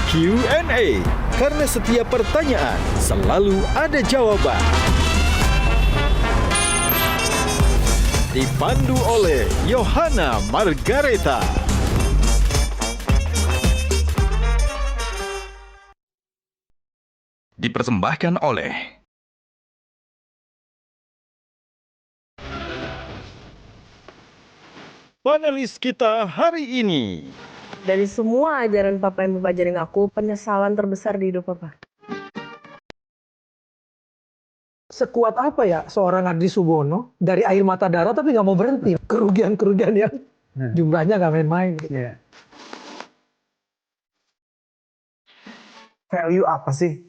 Q&A, karena setiap pertanyaan selalu ada jawaban. Dipandu oleh Yohana Margareta. Dipersembahkan oleh Panelis kita hari ini. Dari semua ajaran Papa yang Papa ajarin aku, penyesalan terbesar di hidup Papa. Sekuat apa ya seorang Adri Subono dari air mata darah tapi nggak mau berhenti. Kerugian-kerugian yang jumlahnya nggak main-main. Gitu. Value apa sih,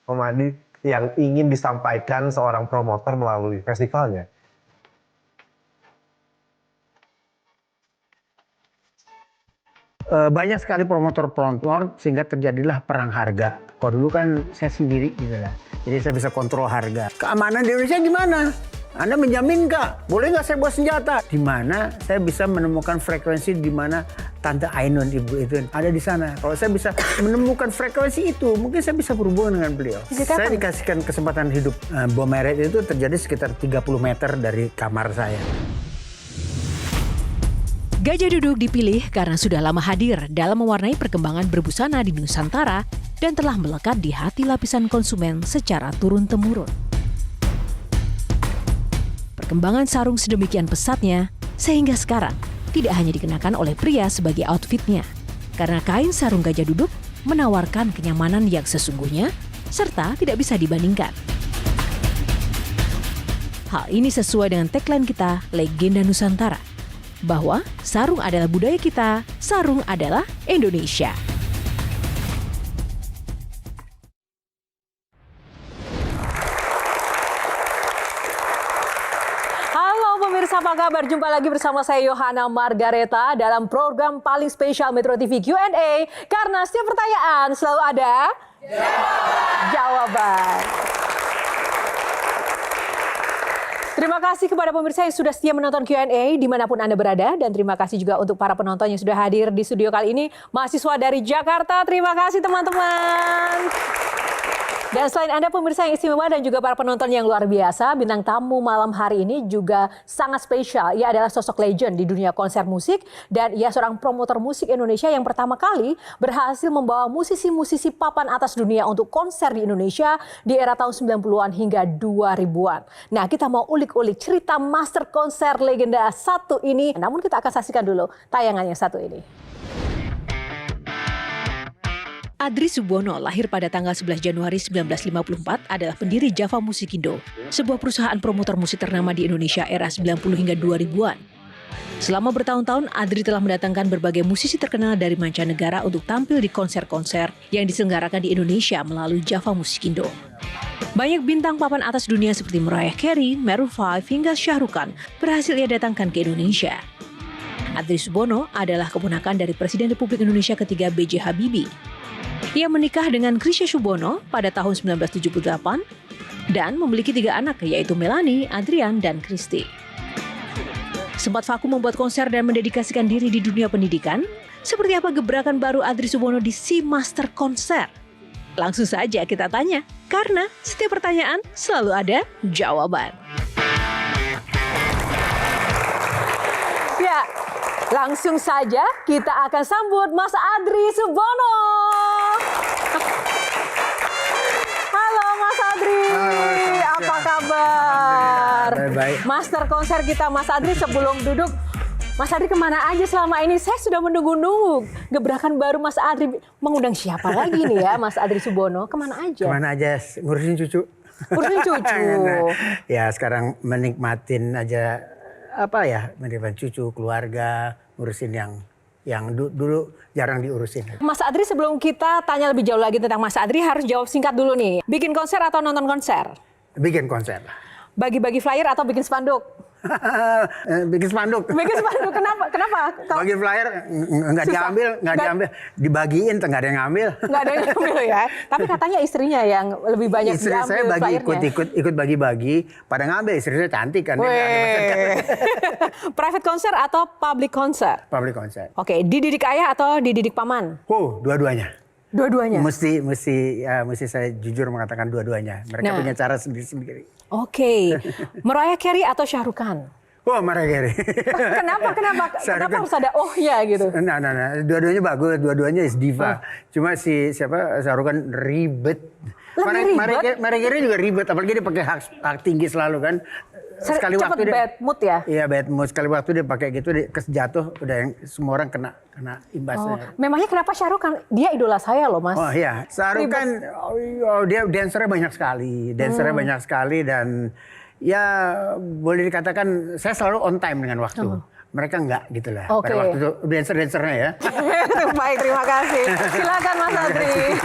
Om Adi, yang ingin disampaikan seorang promotor melalui festivalnya? Banyak sekali promotor-promotor sehingga terjadilah perang harga. Kalau dulu kan saya sendiri gitu lah. Jadi saya bisa kontrol harga. Keamanan di Indonesia gimana? Anda menjamin nggak? Boleh nggak saya bawa senjata? Di mana saya bisa menemukan frekuensi di mana Tante Ainun ibu itu ada di sana. Kalau saya bisa menemukan frekuensi itu, mungkin saya bisa berhubungan dengan beliau. Saya dikasihkan kesempatan hidup. Bom Meret itu terjadi sekitar 30 meter dari kamar saya. Gajah Duduk dipilih karena sudah lama hadir dalam mewarnai perkembangan berbusana di Nusantara dan telah melekat di hati lapisan konsumen secara turun-temurun. Perkembangan sarung sedemikian pesatnya sehingga sekarang tidak hanya dikenakan oleh pria sebagai outfitnya, karena kain sarung Gajah Duduk menawarkan kenyamanan yang sesungguhnya serta tidak bisa dibandingkan. Hal ini sesuai dengan tagline kita, Legenda Nusantara, bahwa sarung adalah budaya kita, sarung adalah Indonesia. Halo pemirsa, apa kabar? Jumpa lagi bersama saya Yohana Margareta dalam program paling spesial Metro TV Q&A, karena setiap pertanyaan selalu ada jawaban. Terima kasih kepada pemirsa yang sudah setia menonton Q&A dimanapun Anda berada. Dan terima kasih juga untuk para penonton yang sudah hadir di studio kali ini. Mahasiswa dari Jakarta, terima kasih teman-teman. Dan selain Anda pemirsa yang istimewa dan juga para penonton yang luar biasa, bintang tamu malam hari ini juga sangat spesial. Ia adalah sosok legend di dunia konser musik dan ia seorang promotor musik Indonesia yang pertama kali berhasil membawa musisi-musisi papan atas dunia untuk konser di Indonesia di era tahun 90-an hingga 2000-an. Nah, kita mau ulik-ulik cerita master konser legenda satu ini. Namun kita akan saksikan dulu tayangan yang satu ini. Adri Subono lahir pada tanggal 11 Januari 1954 adalah pendiri Java Musikindo, sebuah perusahaan promotor musik ternama di Indonesia era 90 hingga 2000-an. Selama bertahun-tahun, Adri telah mendatangkan berbagai musisi terkenal dari mancanegara untuk tampil di konser-konser yang diselenggarakan di Indonesia melalui Java Musikindo. Banyak bintang papan atas dunia seperti Mariah Carey, Maroon 5 hingga Shah Rukh Khan berhasil ia datangkan ke Indonesia. Adri Subono adalah keponakan dari Presiden Republik Indonesia ketiga B.J. Habibie. Ia menikah dengan Krisya Subono pada tahun 1978 dan memiliki 3 anak yaitu Melanie, Adrian, dan Kristi. Sempat vakum membuat konser dan mendedikasikan diri di dunia pendidikan. Seperti apa gebrakan baru Adri Subono di Si Master Konser? Langsung saja kita tanya, karena setiap pertanyaan selalu ada jawaban. Ya, langsung saja kita akan sambut Mas Adri Subono. Halo Mas Adri, apa kabar? Baik. Master konser kita Mas Adri, sebelum duduk, Mas Adri kemana aja selama ini? Saya sudah menunggu-nunggu gebrakan baru Mas Adri. Mengundang siapa lagi nih ya Mas Adri Subono? Kemana aja? Kemana aja? Ngurusin cucu. Ngurusin cucu. Ya sekarang menikmatin aja menikmatin cucu, keluarga, ngurusin yang dulu jarang diurusin. Mas Adri, sebelum kita tanya lebih jauh lagi tentang Mas Adri, harus jawab singkat dulu nih. Bikin konser atau nonton konser? Bikin konser. Bagi-bagi flyer atau bikin spanduk? Bikin spanduk. Bikin spanduk, kenapa? Bagi flyer nggak diambil, dibagiin, nggak ada yang ngambil. Nggak ada yang ngambil ya. Tapi katanya istrinya yang lebih banyak Istri diambil saya bagi flyernya. ikut bagi-bagi, pada ngambil. Istri saya cantik kan. Private concert atau public concert? Public concert. Oke, dididik ayah atau dididik paman? Dua-duanya. Dua-duanya. Mesti saya jujur mengatakan dua-duanya. Mereka punya cara sendiri-sendiri. Oke. Mariah Carey atau Shah Rukh Khan? Mariah Carey. Kenapa harus ada ohnya gitu? Nah, dua-duanya bagus, dua-duanya is diva. Cuma Shah Rukh Khan ribet. Mariah Carey juga ribet, apalagi dia pakai hak tinggi selalu kan. Sekali cepet waktu dia bad mood ya? Iya, bad mood. Sekali waktu dia pakai gitu, dia jatuh, udah yang semua orang kena imbasnya. Memangnya kenapa Shah Rukh Khan? Dia idola saya loh, Mas. Oh iya, Shah Rukh Khan dia dancernya banyak sekali, dan ya boleh dikatakan saya selalu on time dengan waktu. Mereka enggak gitu lah. Oke. Pada waktu itu dancernya ya. Baik, terima kasih. Silakan Mas Adri.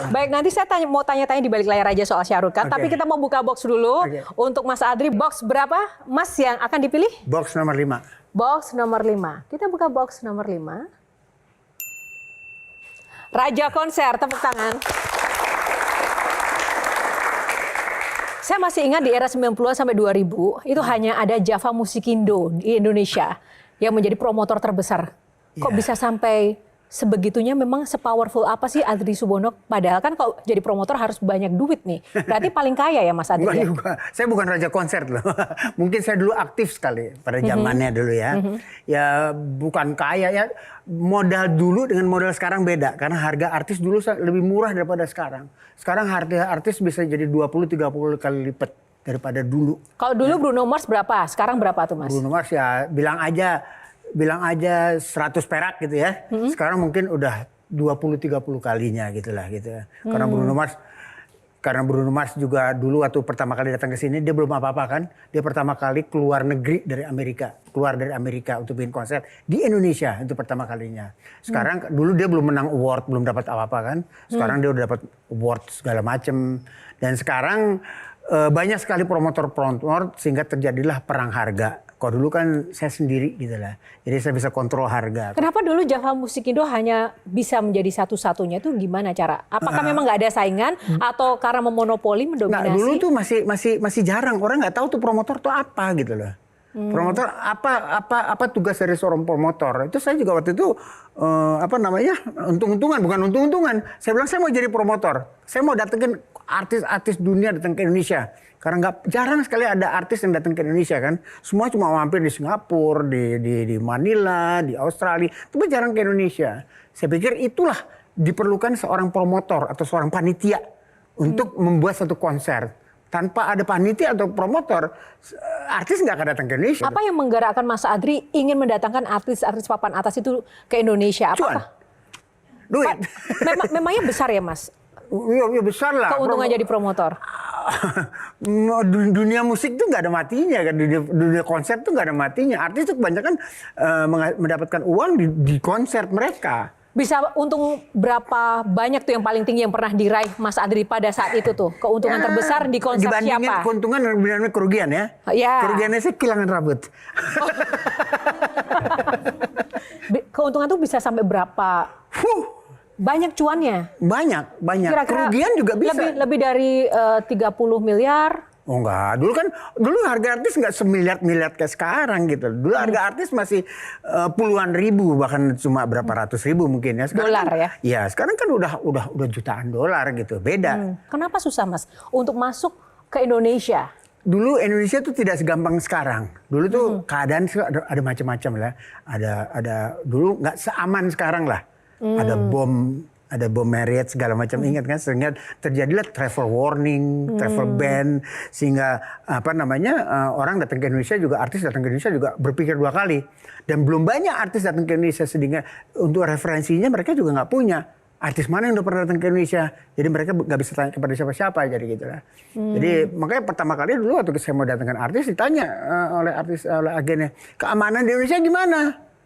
Baik, nanti saya mau tanya-tanya di balik layar aja soal Shah Rukh Khan. Tapi kita mau buka box dulu. Untuk Mas Adri, box berapa Mas yang akan dipilih? Box nomor 5. Box nomor 5. Kita buka box nomor 5. Raja Konser, tepuk tangan. Saya masih ingat di era 90-an sampai 2000, itu hanya ada Java Musikindo di Indonesia yang menjadi promotor terbesar. Kok bisa sampai sebegitunya, memang sepowerful apa sih Adri Subono? Padahal kan kalau jadi promotor harus banyak duit nih. Berarti paling kaya ya Mas Adri? Bukan juga. Saya bukan raja konser loh. Mungkin saya dulu aktif sekali pada zamannya dulu ya. Ya bukan kaya ya. Modal dulu dengan modal sekarang beda. Karena harga artis dulu lebih murah daripada sekarang. Sekarang harga artis bisa jadi 20-30 kali lipat daripada dulu. Kalau dulu Bruno Mars berapa? Sekarang berapa tuh Mas? Bruno Mars ya bilang aja 100 perak gitu ya. Sekarang mungkin udah 20-30 kalinya gitu lah gitu ya. Karena Bruno Mars juga dulu waktu pertama kali datang ke sini dia belum apa-apa kan. Dia pertama kali keluar negeri dari Amerika. Keluar dari Amerika untuk bikin konser di Indonesia itu pertama kalinya. Sekarang dulu dia belum menang award, belum dapat apa-apa kan. Sekarang dia udah dapat award segala macem. Dan sekarang banyak sekali promotor sehingga terjadilah perang harga. Kalau dulu kan saya sendiri gitu lah. Jadi saya bisa kontrol harga. Kenapa dulu Java Musikindo hanya bisa menjadi satu-satunya, itu gimana cara? Apakah memang nggak ada saingan atau karena memonopoli mendominasi? Nah, dulu tuh masih jarang, orang nggak tahu tuh promotor tuh apa gitu loh. Promotor apa tugas dari seorang promotor? Itu saya juga waktu itu untung-untungan, bukan untung-untungan. Saya bilang saya mau jadi promotor. Saya mau datengin artis-artis dunia datang ke Indonesia. Karena jarang sekali ada artis yang datang ke Indonesia kan. Semua cuma mampir di Singapura, di Manila, di Australia. Tapi jarang ke Indonesia. Saya pikir itulah diperlukan seorang promotor atau seorang panitia untuk membuat satu konser. Tanpa ada panitia atau promotor, artis nggak akan datang ke Indonesia. Apa yang menggerakkan Mas Adri ingin mendatangkan artis-artis papan atas itu ke Indonesia? Apakah? Duit. Memangnya besar ya Mas? Iya besar lah. Keuntungan jadi promotor. Dunia musik tuh nggak ada matinya kan, dunia konser tuh nggak ada matinya. Artis tuh kebanyakan mendapatkan uang di konser mereka. Bisa untung berapa banyak tuh yang paling tinggi yang pernah diraih Mas Adri pada saat itu tuh? Keuntungan terbesar di konser dibandingin siapa? Keuntungan dan kerugian ya. Kerugiannya saya kehilangan rambut. Keuntungan tuh bisa sampai berapa? Banyak cuannya? Banyak. Kira-kira kerugian juga bisa. Lebih dari 30 miliar? Oh enggak, dulu harga artis nggak semiliar-miliar kayak sekarang gitu. Dulu harga artis masih puluhan ribu, bahkan cuma berapa ratus ribu mungkin ya. Sekarang dolar kan, ya? Iya, sekarang kan udah jutaan dolar gitu, beda. Kenapa susah Mas untuk masuk ke Indonesia? Dulu Indonesia tuh tidak segampang sekarang. Dulu tuh keadaan ada macam-macam lah. Ada dulu nggak seaman sekarang lah. Ada bom Marriott segala macam, ingat kan, sehingga terjadilah travel warning, travel ban, sehingga orang datang ke Indonesia juga, artis datang ke Indonesia juga berpikir dua kali. Dan belum banyak artis datang ke Indonesia, sehingga untuk referensinya mereka juga nggak punya artis mana yang udah pernah datang ke Indonesia. Jadi mereka nggak bisa tanya kepada siapa-siapa, jadi gitu lah. Jadi makanya pertama kali dulu waktu saya mau datangkan artis ditanya oleh agennya, keamanan di Indonesia gimana?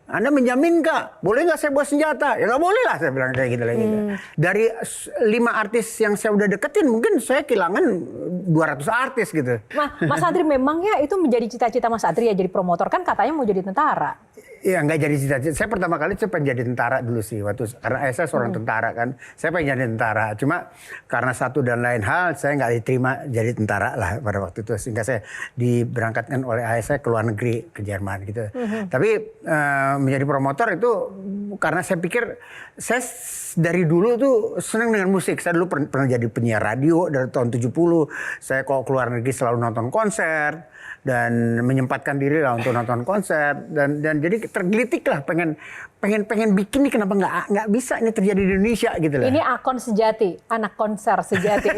Anda menjamin nggak? Boleh nggak saya bawa senjata? Ya nggak boleh lah, saya bilang kayak gitu lagi. Dari 5 artis yang saya udah deketin, mungkin saya kehilangan 200 artis gitu. Mas Adri, memangnya itu menjadi cita-cita Mas Adri ya jadi promotor, kan katanya mau jadi tentara. Iya, nggak jadi cita-cita. Saya pertama kali saya pengen jadi tentara dulu sih, karena ayah saya seorang tentara kan. Saya pengen jadi tentara, cuma karena satu dan lain hal saya nggak diterima jadi tentara lah pada waktu itu, sehingga saya diberangkatkan oleh ayah saya ke luar negeri, ke Jerman gitu. Tapi menjadi promotor itu karena saya pikir saya dari dulu tuh senang dengan musik. Saya dulu pernah jadi penyiar radio dari tahun 70. Saya kalau keluar negeri selalu nonton konser dan menyempatkan diri lah untuk nonton konser, dan jadi tergelitik lah pengen bikin nih, kenapa nggak bisa ini terjadi di Indonesia gitu lah. Ini Akon sejati, anak konser sejati.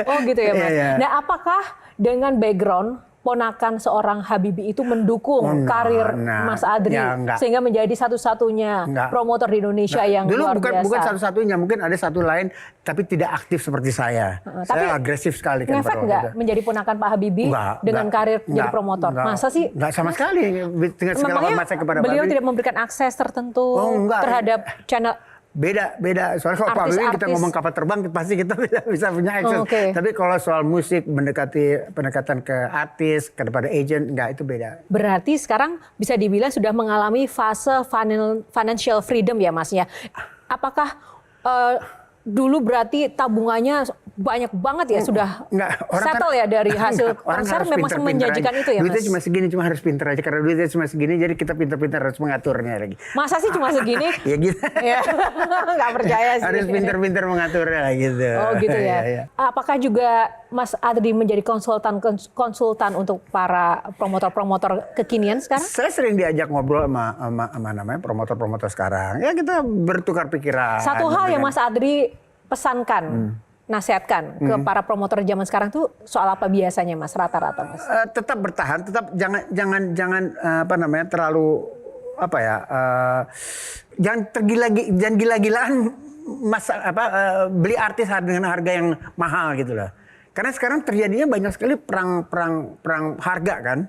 Oh gitu ya Mas. Iya. Nah, apakah dengan background ponakan seorang Habibie itu mendukung karir Mas Adri sehingga menjadi satu-satunya promotor di Indonesia yang dulu luar biasa? Bukan satu-satunya, mungkin ada satu lain tapi tidak aktif seperti saya. Saya agresif sekali kan. Ngefek nggak menjadi ponakan Pak Habibie dengan karir jadi promotor? Masa sih? Nggak sama sekali. Dengan segala hormat saya kepada beliau Habibie. tidak memberikan akses tertentu terhadap channel. Beda. Soalnya kalau Pak Habibie kita ngomong kapal terbang, pasti kita bisa punya akses. Tapi kalau soal musik, pendekatan ke artis, kepada agent, enggak, itu beda. Berarti sekarang bisa dibilang sudah mengalami fase financial freedom ya Mas ya. Apakah dulu berarti tabungannya banyak banget ya, sudah settle ya dari hasil konser, memang menjanjikan itu ya Mas? Duitnya cuma segini, cuma harus pinter aja. Karena duitnya cuma segini, jadi kita pinter-pinter harus mengaturnya lagi. Masa sih cuma segini? Ya gitu. Nggak percaya sih. Harus pinter-pinter mengaturnya gitu. Oh gitu ya. Apakah juga Mas Adri menjadi konsultan untuk para promotor-promotor kekinian sekarang? Saya sering diajak ngobrol sama namanya promotor-promotor sekarang. Ya kita bertukar pikiran. Satu hal yang Mas Adri pesankan, nasihatkan ke para promotor zaman sekarang tuh soal apa biasanya Mas, rata-rata Mas? Tetap bertahan, tetap jangan terlalu jangan gila-gilaan beli artis dengan harga yang mahal gitu loh. Karena sekarang terjadinya banyak sekali perang harga kan.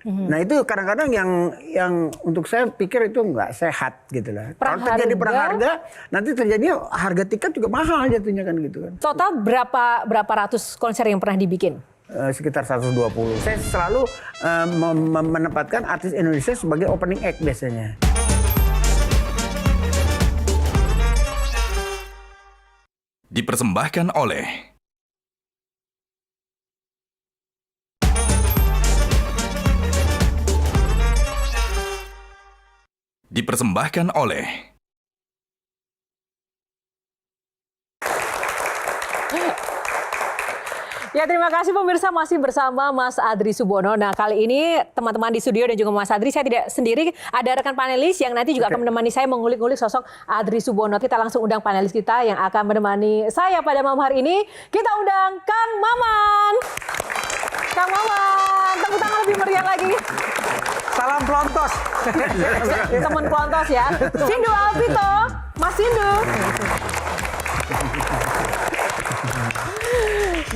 Nah itu kadang-kadang yang untuk saya pikir itu nggak sehat gitu lah. Kalau terjadi perang harga, nanti terjadinya harga tiket juga mahal jatuhnya kan gitu kan. Total berapa ratus konser yang pernah dibikin? Sekitar 120. Saya selalu menempatkan artis Indonesia sebagai opening act biasanya. Dipersembahkan oleh Ya, terima kasih pemirsa, masih bersama Mas Adri Subono. Nah, kali ini teman-teman di studio dan juga Mas Adri, saya tidak sendiri, ada rekan panelis yang nanti juga akan menemani saya mengulik-ngulik sosok Adri Subono. Kita langsung undang panelis kita yang akan menemani saya pada malam hari ini. Kita undang Kang Maman. Kang Maman, tepuk tangan lebih meriah lagi. Salam pelontos. Teman pelontos ya. Sindu Alvito, Mas Sindu.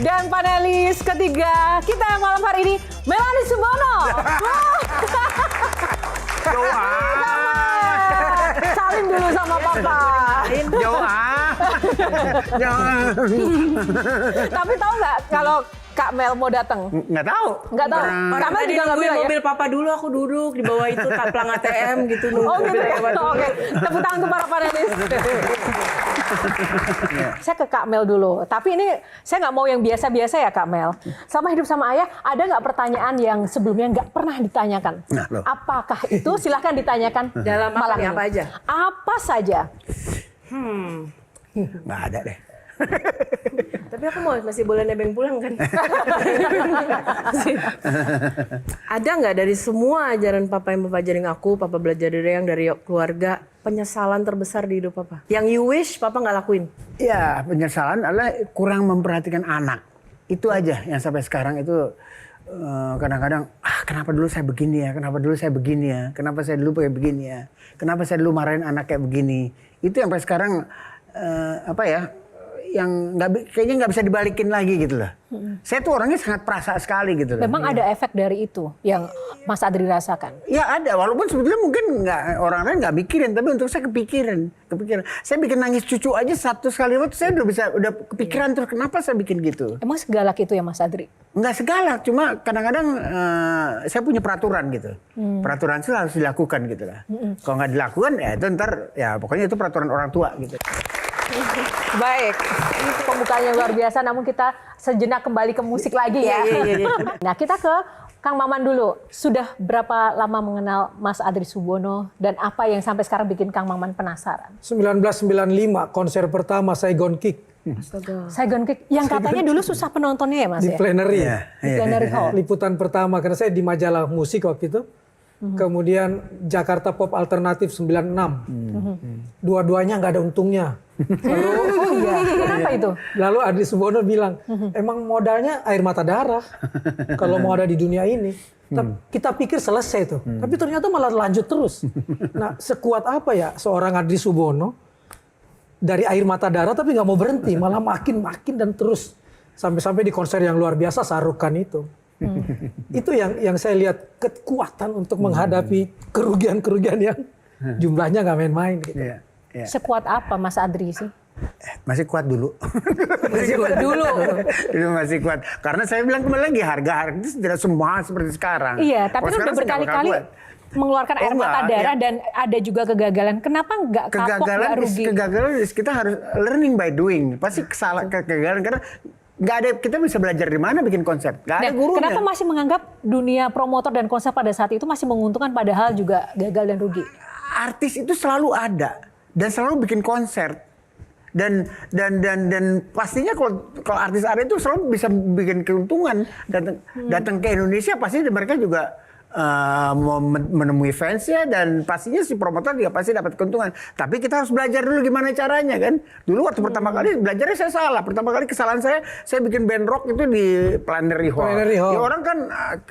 Dan panelis ketiga kita yang malam hari ini, Melanie Subono. Salim dulu sama Papa. Tapi tahu nggak kalau Kak Mel mau datang? Nggak tahu. Nggak tahu. Kak Mel juga nggak bilang ya? Mobil Papa dulu, aku duduk di bawah itu pelang ATM gitu. Oh gitu ya? Oke. Tepuk tangan untuk para panelis. Saya ke Kak Mel dulu. Tapi ini saya nggak mau yang biasa-biasa ya Kak Mel. Sama Hidup Sama Ayah, ada nggak pertanyaan yang sebelumnya nggak pernah ditanyakan? Apakah itu? Silahkan ditanyakan. Dalam malam ini. apa aja? Apa saja? Nggak ada deh. Tapi aku masih boleh nebeng pulang kan? Ada nggak dari semua ajaran Papa yang Papa ajarin aku, Papa belajar dari keluarga, penyesalan terbesar di hidup Papa? Yang you wish Papa nggak lakuin? Ya, penyesalan adalah kurang memperhatikan anak. Itu aja yang sampai sekarang itu kadang-kadang, kenapa dulu saya begini ya, kenapa dulu saya begini ya, kenapa saya dulu kayak begini ya, kenapa saya dulu marahin anak kayak begini. Itu yang sampai sekarang yang kayaknya nggak bisa dibalikin lagi gitu loh. Saya tuh orangnya sangat perasa sekali gitu loh. Memang ada efek dari itu yang Mas Adri rasakan? Ya ada, walaupun sebetulnya mungkin orang lain nggak mikirin, tapi untuk saya kepikiran. Saya bikin nangis cucu aja satu kali waktu saya udah kepikiran terus kenapa saya bikin gitu. Emang segalak itu ya Mas Adri? Nggak segalak, cuma kadang-kadang saya punya peraturan gitu. Peraturan itu harus dilakukan gitu lah. Kalau nggak dilakukan ya itu ntar ya pokoknya itu peraturan orang tua gitu. Baik, ini pembukaan yang luar biasa, namun kita sejenak kembali ke musik lagi ya. Nah, kita ke Kang Maman dulu. Sudah berapa lama mengenal Mas Adri Subono dan apa yang sampai sekarang bikin Kang Maman penasaran? 1995 konser pertama Saigon Kick Saigon Kick yang katanya dulu susah penontonnya ya Mas di ya? Plenary. Di Plenary Hall. Liputan pertama karena saya di majalah musik waktu itu. Kemudian Jakarta Pop Alternatif 96. Dua-duanya nggak ada untungnya. Kenapa itu? Lalu Adri Subono bilang, emang modalnya air mata darah kalau mau ada di dunia ini. Kita pikir selesai tuh, tapi ternyata malah lanjut terus. Nah, sekuat apa ya seorang Adri Subono dari air mata darah tapi nggak mau berhenti, malah makin dan terus sampai di konser yang luar biasa Sarukan itu. Itu yang saya lihat kekuatan untuk menghadapi kerugian-kerugian yang jumlahnya nggak main-main. Gitu. Ya. Sekuat apa Mas Adri sih? Masih kuat dulu. Masih kuat dulu. Dulu masih kuat. Karena saya bilang kembali lagi harga itu tidak semua seperti sekarang. Iya, tapi Kalau kan udah sekarang saya nggak bakal berkali-kali kuat. mengeluarkan air mata darah dan ada juga kegagalan. Kenapa nggak kapok, nggak rugi? Kegagalan kita harus learning by doing. Pasti kegagalan karena nggak ada, kita bisa belajar di mana bikin konser. Nggak ada gurunya. Kenapa masih menganggap dunia promotor dan konser pada saat itu masih menguntungkan padahal juga gagal dan rugi? Artis itu selalu ada dan selalu bikin konser. Dan pastinya kalau artis itu selalu bisa bikin keuntungan, datang ke Indonesia pasti mereka juga mau menemui fansnya dan pastinya si promotor juga pasti dapat keuntungan. Tapi kita harus belajar dulu gimana caranya kan. Dulu waktu pertama kali belajarnya saya salah. Pertama kali kesalahan saya bikin band rock itu di Plenary Hall. Ya,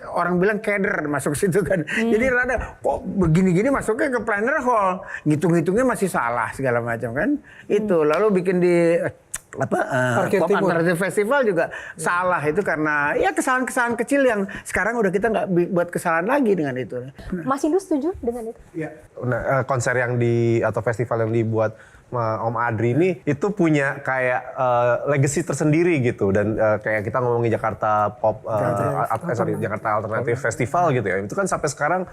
orang bilang keder masuk situ kan. Jadi rada kok begini-gini masuknya ke Plenary Hall. Ngitung-ngitungnya masih salah segala macam kan. Itu lalu bikin di Pop Alternative Festival juga salah itu karena ya kesalahan-kesalahan kecil yang sekarang udah kita nggak buat kesalahan lagi dengan itu. Mas Indu setuju dengan itu? Iya. Nah, konser yang atau festival yang dibuat Om Adri ini itu punya kayak legacy tersendiri gitu dan kayak kita ngomongin Jakarta Pop Jakarta Alternative Festival gitu ya. Itu kan sampai sekarang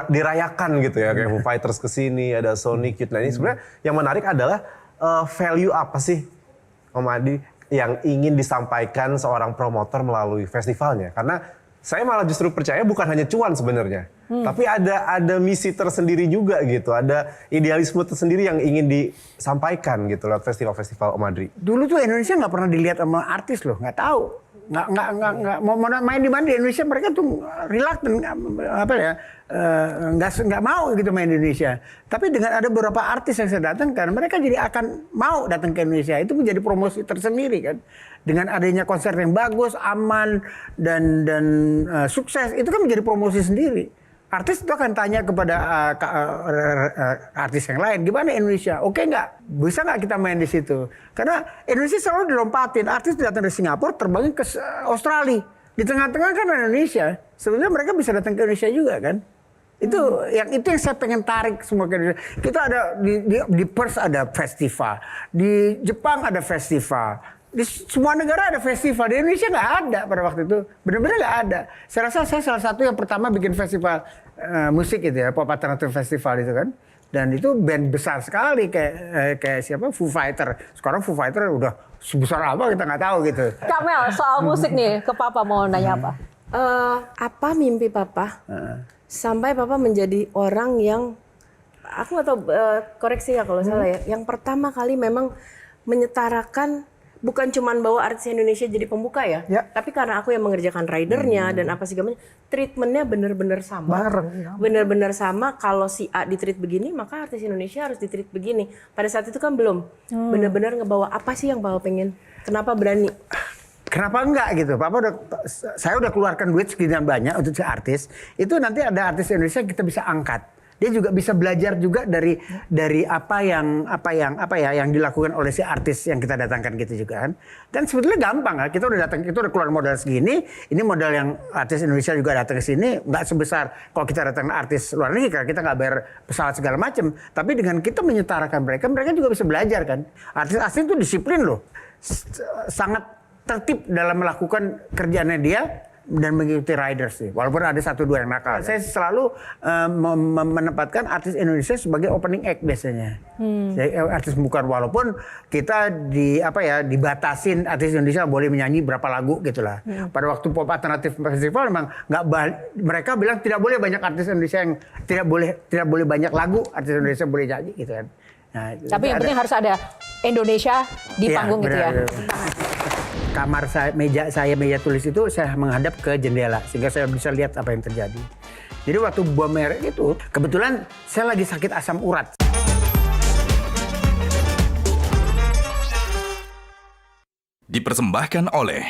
dirayakan gitu ya, kayak Foo Fighters kesini, ada Sonic Youth. Nah ini sebenarnya yang menarik adalah value apa sih Om Adri yang ingin disampaikan seorang promotor melalui festivalnya? Karena saya malah justru percaya bukan hanya cuan sebenarnya, tapi ada misi tersendiri juga gitu, ada idealisme tersendiri yang ingin disampaikan gitu lewat festival-festival Om Adri. Dulu tuh Indonesia nggak pernah dilihat sama artis loh, nggak tahu. Nggak mau main di mana di Indonesia, mereka tuh reluctant nggak mau gitu main di Indonesia. Tapi dengan ada beberapa artis yang saya datangkan, mereka jadi akan mau datang ke Indonesia. Itu menjadi promosi tersendiri kan. Dengan adanya konser yang bagus, aman dan sukses, itu kan menjadi promosi sendiri. Artis itu akan tanya kepada artis yang lain, gimana Indonesia? Oke nggak? Bisa nggak kita main di situ? Karena Indonesia selalu dilompatin. Artis datang dari Singapura, terbangin ke Australia. Di tengah-tengah kan Indonesia. Sebenarnya mereka bisa datang ke Indonesia juga kan? Itu yang saya pengen tarik semua ke Indonesia. Kita ada di Perth ada festival, di Jepang ada festival. Di semua negara ada festival, di Indonesia nggak ada pada waktu itu, benar-benar nggak ada. Saya rasa saya salah satu yang pertama bikin festival musik itu ya, Pop Alternative Festival itu kan. Dan itu band besar sekali kayak siapa, Foo Fighter. Sekarang Foo Fighter udah sebesar apa kita nggak taw gitu. Kak Mel, soal musik nih, ke Papa mau nanya apa? Apa mimpi Papa sampai Papa menjadi orang yang, aku nggak tahu, koreksi ya kalau salah ya, yang pertama kali memang menyetarakan. Bukan cuma bawa artis Indonesia jadi pembuka ya, tapi karena aku yang mengerjakan ridernya dan apa segala macam, treatmentnya benar-benar sama. Benar-benar sama. Kalau si A ditreat begini, maka artis Indonesia harus ditreat begini. Pada saat itu kan belum. Benar-benar ngebawa apa sih yang Papa pengen? Kenapa berani? Kenapa enggak gitu? Saya udah keluarkan duit sekian banyak untuk si artis. Itu nanti ada artis Indonesia kita bisa angkat. Dia juga bisa belajar juga dari apa yang dilakukan oleh si artis yang kita datangkan gitu juga kan. Dan sebetulnya gampang kan, kita udah datang, kita udah keluar modal segini, ini modal yang artis Indonesia juga datang ke sini nggak sebesar kalau kita datang artis luar negeri karena kita nggak bayar pesawat segala macam. Tapi dengan kita menyetarakan mereka juga bisa belajar kan. Artis asing itu disiplin loh, sangat tertib dalam melakukan kerjaannya dia dan mengikuti riders sih, walaupun ada 1-2 yang nakal. Saya selalu menempatkan artis Indonesia sebagai opening act biasanya. Jadi, artis bukan, walaupun kita dibatasin artis Indonesia boleh menyanyi berapa lagu gitulah. Pada waktu Pop Alternatif Festival memang mereka bilang tidak boleh banyak artis Indonesia yang tidak boleh banyak lagu artis Indonesia boleh nyanyi gitu kan. Nah, tapi yang penting harus ada Indonesia di panggung gitu ya. Kamar saya, meja tulis itu saya menghadap ke jendela sehingga saya bisa lihat apa yang terjadi. Jadi waktu bom merek itu kebetulan saya lagi sakit asam urat. Dipersembahkan oleh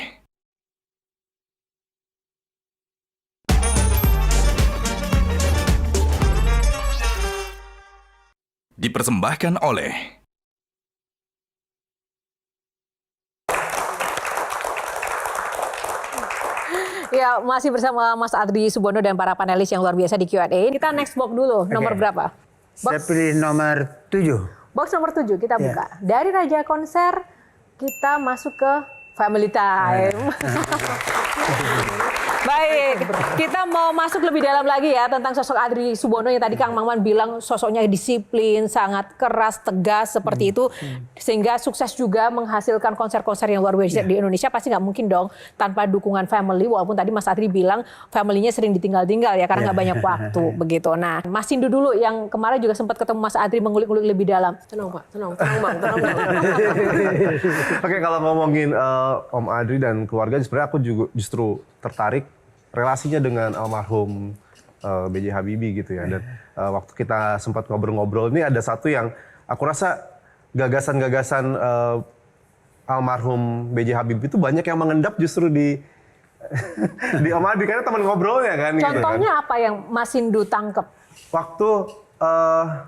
Ya, masih bersama Mas Adri Subono dan para panelis yang luar biasa di Q&A. Kita next box dulu, nomor berapa? Saya pilih nomor 7. Box nomor 7 kita buka. Dari Raja Konser kita masuk ke Family Time. Baik, kita mau masuk lebih dalam lagi ya tentang sosok Adri Subono yang tadi Kang Maman bilang sosoknya disiplin, sangat keras, tegas seperti itu. Sehingga sukses juga menghasilkan konser-konser yang luar biasa di Indonesia. Pasti nggak mungkin dong tanpa dukungan family. Walaupun tadi Mas Adri bilang family-nya sering ditinggal-tinggal ya karena nggak banyak waktu begitu. Nah, Mas Sindu dulu yang kemarin juga sempat ketemu Mas Adri mengulik-ulik lebih dalam. Tenang Pak, tenang Bang. Oke, kalau ngomongin Om Adri dan keluarga, sebenarnya aku juga justru tertarik relasinya dengan almarhum B.J. Habibie gitu ya. Dan waktu kita sempat ngobrol-ngobrol ini ada satu yang aku rasa gagasan-gagasan almarhum B.J. Habibie itu banyak yang mengendap justru di di Om Adri karena teman ngobrolnya kan. Contohnya gitu kan. apa yang Mas Sindu tangkep? Waktu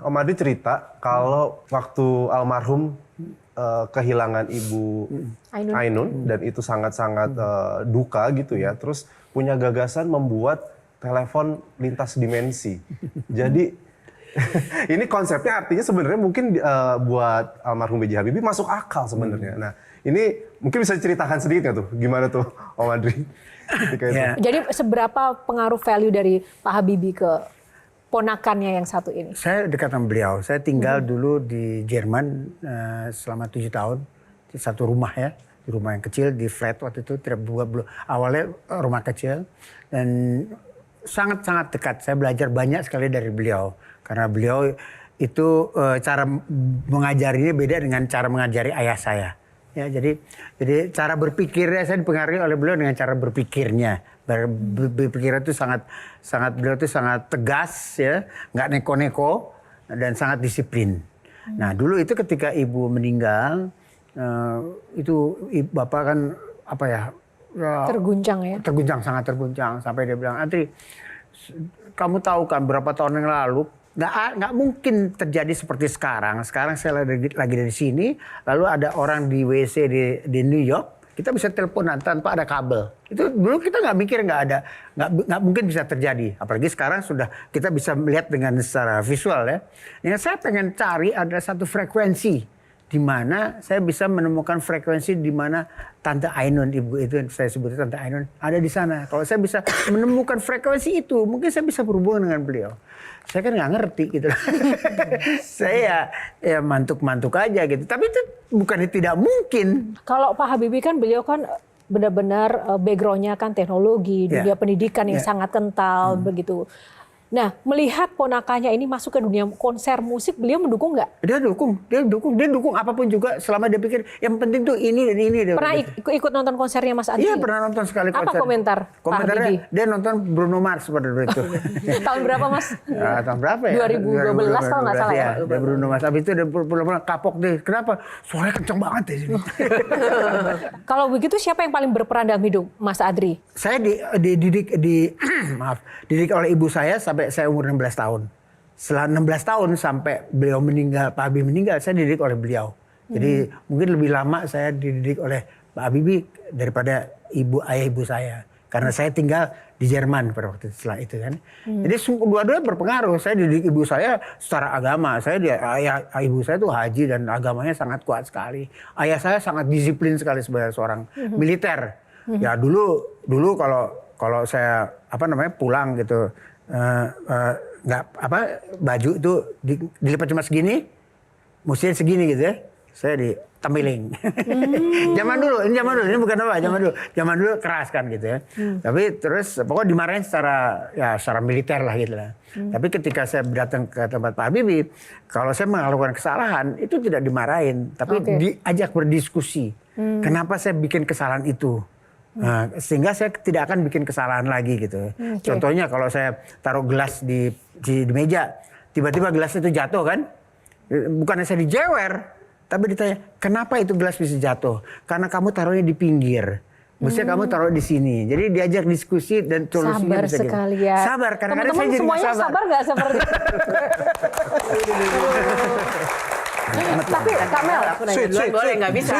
Om Adri cerita kalau waktu almarhum kehilangan Ibu Ainun dan itu sangat-sangat duka gitu ya. Terus punya gagasan membuat telepon lintas dimensi. Jadi ini konsepnya artinya sebenarnya mungkin buat almarhum B.J. Habibie masuk akal sebenarnya. Nah, ini mungkin bisa diceritakan sedikit nggak tuh gimana tuh Om Adri? Jadi seberapa pengaruh value dari Pak Habibie ke ponakannya yang satu ini? Saya dekat sama beliau. Saya tinggal dulu di Jerman selama 7 tahun di satu rumah ya, di rumah yang kecil di flat waktu itu awalnya rumah kecil dan sangat-sangat dekat. Saya belajar banyak sekali dari beliau karena beliau itu cara mengajarinya beda dengan cara mengajari ayah saya. Ya, jadi cara berpikirnya saya dipengaruhi oleh beliau dengan cara berpikirnya. Berpikir itu beliau itu sangat tegas ya, nggak neko-neko dan sangat disiplin. Nah dulu itu ketika ibu meninggal itu bapak kan terguncang ya? Terguncang, sangat terguncang sampai dia bilang, Adri, kamu tahu kan berapa tahun yang lalu nggak mungkin terjadi seperti sekarang. Sekarang saya lagi dari sini, lalu ada orang di WC di New York. Kita bisa teleponan tanpa ada kabel. Itu dulu kita nggak mikir nggak mungkin bisa terjadi. Apalagi sekarang sudah kita bisa melihat dengan secara visual ya. Yang saya pengen cari ada satu frekuensi di mana saya bisa menemukan frekuensi di mana Tante Ainun, ibu itu saya sebut Tante Ainun ada di sana. Kalau saya bisa menemukan frekuensi itu, mungkin saya bisa berhubungan dengan beliau. Saya kan nggak ngerti gitu. Saya ya mantuk-mantuk aja gitu. Tapi itu bukan tidak mungkin. Kalau Pak Habibie kan beliau kan benar-benar background-nya kan teknologi, dunia pendidikan yang sangat kental begitu. Nah, melihat ponakannya ini masuk ke dunia konser musik, beliau mendukung nggak? Dia dukung apapun juga selama dia pikir yang penting tuh ini dan ini. Pernah ikut nonton konsernya Mas Adri? Iya, pernah nonton sekali konser. Apa komentarnya Pak Habibie? Dia nonton Bruno Mars pada dulu itu. Tahun berapa Mas? Tahun berapa ya? 2012 kalau nggak salah ya. Bruno Mars. Habis itu dia pulang kapok deh. Kenapa? Suaranya kenceng banget deh sini. Kalau begitu siapa yang paling berperan dalam hidup Mas Adri? Saya dididik oleh ibu saya sampai saya umur 16 tahun. setelah 16 tahun sampai beliau meninggal, Pak Habibie meninggal, saya dididik oleh beliau. Jadi mungkin lebih lama saya dididik oleh Pak Habibie daripada ayah ibu saya. Karena saya tinggal di Jerman pada waktu setelah itu kan. Jadi dua-duanya berpengaruh. Saya dididik ibu saya secara agama. Ayah ibu saya tuh haji dan agamanya sangat kuat sekali. Ayah saya sangat disiplin sekali sebagai seorang militer. Ya dulu kalau saya pulang gitu baju itu dilipat cuma segini, mestinya segini gitu ya. Saya ditampiling. Zaman dulu, ini bukan apa, zaman dulu keras kan gitu ya. Tapi terus pokoknya dimarahin secara militer lah gitu lah. Tapi ketika saya datang ke tempat Pak Habibie, kalau saya melakukan kesalahan itu tidak dimarahin, tapi diajak berdiskusi. Kenapa saya bikin kesalahan itu? Nah, sehingga saya tidak akan bikin kesalahan lagi gitu. Contohnya kalau saya taruh gelas di meja, tiba-tiba gelas itu jatuh kan? Bukannya saya dijewer, tapi ditanya, kenapa itu gelas bisa jatuh? Karena kamu taruhnya di pinggir. Mestinya kamu taruh di sini. Jadi diajak diskusi dan solusinya Sabar bisa sekali gitu. ya. Sabar, kadang-kadang Teman-teman saya jadi semuanya nggak sabar nggak seperti itu? Tapi Kamel, Aku nanya duluan boleh, nggak bisa.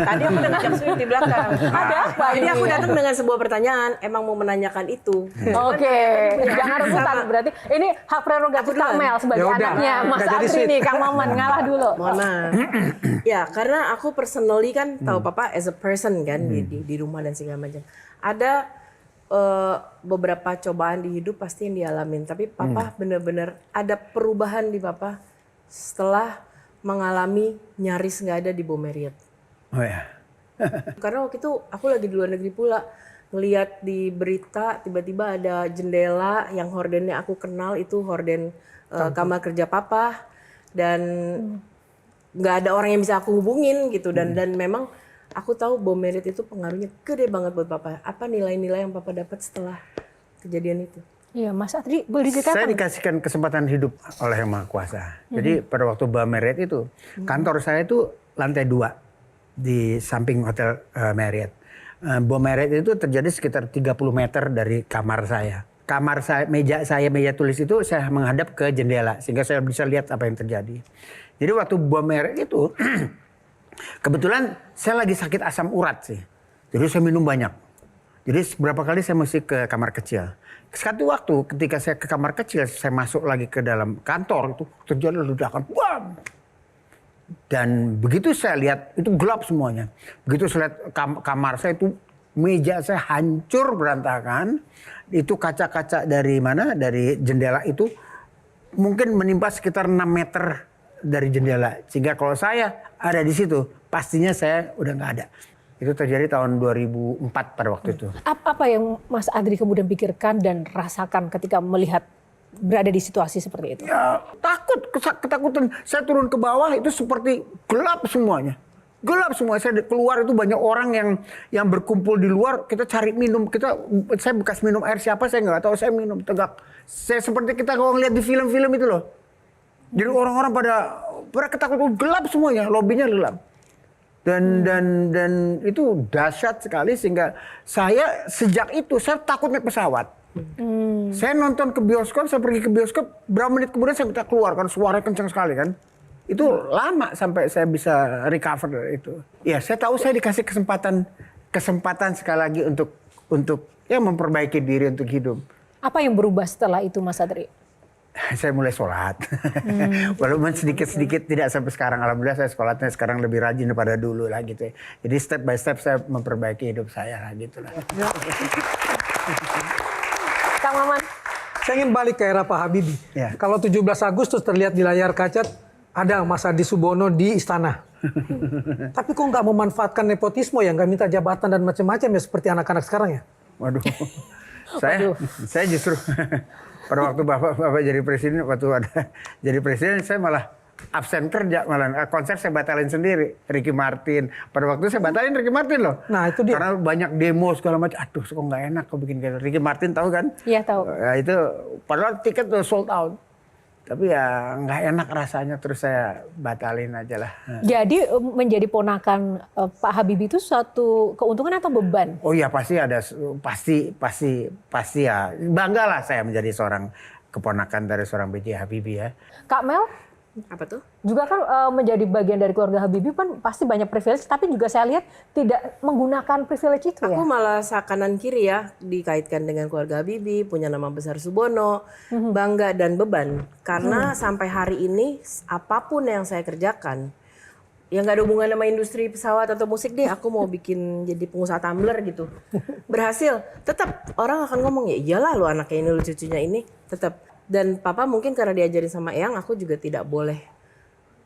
Tadi aku udah ngajak sweet di belakang. Ada apa Jadi ini? aku datang dengan sebuah pertanyaan, emang mau menanyakan itu. Oke, jangan rebutan berarti. Ini hak prerogatif Kamel sebagai Yaudah, anaknya Mas nggak jadi Adri sweet. nih, Kang Maman ngalah dulu. Mohon maaf. Ya, karena aku personally kan tahu Papa as a person kan di rumah dan segala macam. Ada beberapa cobaan di hidup pasti yang dialamin, tapi Papa benar-benar ada perubahan di Papa setelah mengalami nyaris nggak ada di Bom Marriott. Oh ya. Karena waktu itu aku lagi di luar negeri pula, ngelihat di berita tiba-tiba ada jendela yang hordennya aku kenal, itu horden kamar kerja Papa, dan nggak ada orang yang bisa aku hubungin gitu, dan memang aku tahu Bom Marriott itu pengaruhnya gede banget buat Papa. Apa nilai-nilai yang Papa dapat setelah kejadian itu? Iya, Mas Adri boleh Saya diceritakan? dikasihkan kesempatan hidup oleh Yang Maha Kuasa. Jadi pada waktu Bom Marriott itu, kantor saya itu lantai 2 di samping hotel Marriott. Bom Marriott itu terjadi sekitar 30 meter dari kamar saya. Kamar saya, meja tulis itu saya menghadap ke jendela sehingga saya bisa lihat apa yang terjadi. Jadi waktu Bom Marriott itu, kebetulan saya lagi sakit asam urat sih. Jadi saya minum banyak. Jadi beberapa kali saya mesti ke kamar kecil. Satu waktu ketika saya ke kamar kecil, saya masuk lagi ke dalam kantor itu terjadi ledakan, bam! Dan begitu saya lihat itu gelap semuanya. Begitu saya lihat kamar saya itu, meja saya hancur berantakan. Itu kaca-kaca dari mana? Dari jendela itu mungkin menimpa sekitar 6 meter dari jendela. Sehingga kalau saya ada di situ, pastinya saya udah nggak ada. Itu terjadi tahun 2004 pada waktu itu. Apa yang Mas Adri kemudian pikirkan dan rasakan ketika melihat berada di situasi seperti itu? Ya, ketakutan. Saya turun ke bawah itu seperti gelap semuanya. Gelap semua. Saya keluar itu banyak orang yang berkumpul di luar. Kita cari minum. Saya bekas minum air siapa saya nggak tahu. Saya minum tegak. Saya seperti kita kalau ngeliat di film-film itu loh. Jadi orang-orang pada ketakutan, gelap semuanya. Lobbynya gelap. Dan itu dahsyat sekali sehingga saya sejak itu saya takut naik pesawat. Saya nonton ke bioskop, saya pergi ke bioskop, berapa menit kemudian saya minta keluar kan, suaranya kencang sekali kan. Itu lama sampai saya bisa recover dari itu. Ya, saya tahu saya dikasih kesempatan sekali lagi untuk ya memperbaiki diri untuk hidup. Apa yang berubah setelah itu, Mas Adri? Saya mulai sholat. Walaupun sedikit-sedikit tidak sampai sekarang. Alhamdulillah saya sholatnya sekarang lebih rajin daripada dulu lah gitu. Jadi step by step saya memperbaiki hidup saya lah gitu lah. Kang Maman. Saya ingin balik ke era Pak Habibie. Ya. Kalau 17 Agustus terlihat di layar kaca ada Mas Adri Subono di istana. Tapi kok nggak memanfaatkan nepotisme yang nggak minta jabatan dan macam-macam ya seperti anak-anak sekarang ya? Waduh. Saya justru pada waktu bapak jadi presiden, saya malah absen kerja, malah konser saya batalin sendiri. Ricky Martin, pada waktu saya batalin Ricky Martin loh. Nah itu dia. Karena banyak demo segala macam. Aduh, kok nggak enak kok bikin kayak Ricky Martin, tahu kan? Iya tahu. Ya, itu padahal tiket udah sold out. Tapi ya nggak enak rasanya, terus saya batalin aja lah. Jadi menjadi ponakan Pak Habibie itu suatu keuntungan atau beban? Oh iya pasti ada, pasti ya bangga lah saya menjadi seorang keponakan dari seorang B.J. Habibie ya. Kak Mel Apa tuh? juga kan menjadi bagian dari keluarga Habibie kan pasti banyak privilege, tapi juga saya lihat tidak menggunakan privilege itu ya. Aku malah kanan kiri ya dikaitkan dengan keluarga Habibie, punya nama besar Subono, bangga dan beban. Karena sampai hari ini apapun yang saya kerjakan, yang gak ada hubungan sama industri pesawat atau musik deh, aku mau bikin jadi pengusaha tumbler gitu. Berhasil, tetap orang akan ngomong, ya iyalah lu anaknya ini, lu cucunya ini, tetap. Dan papa mungkin karena diajarin sama Eyang, aku juga tidak boleh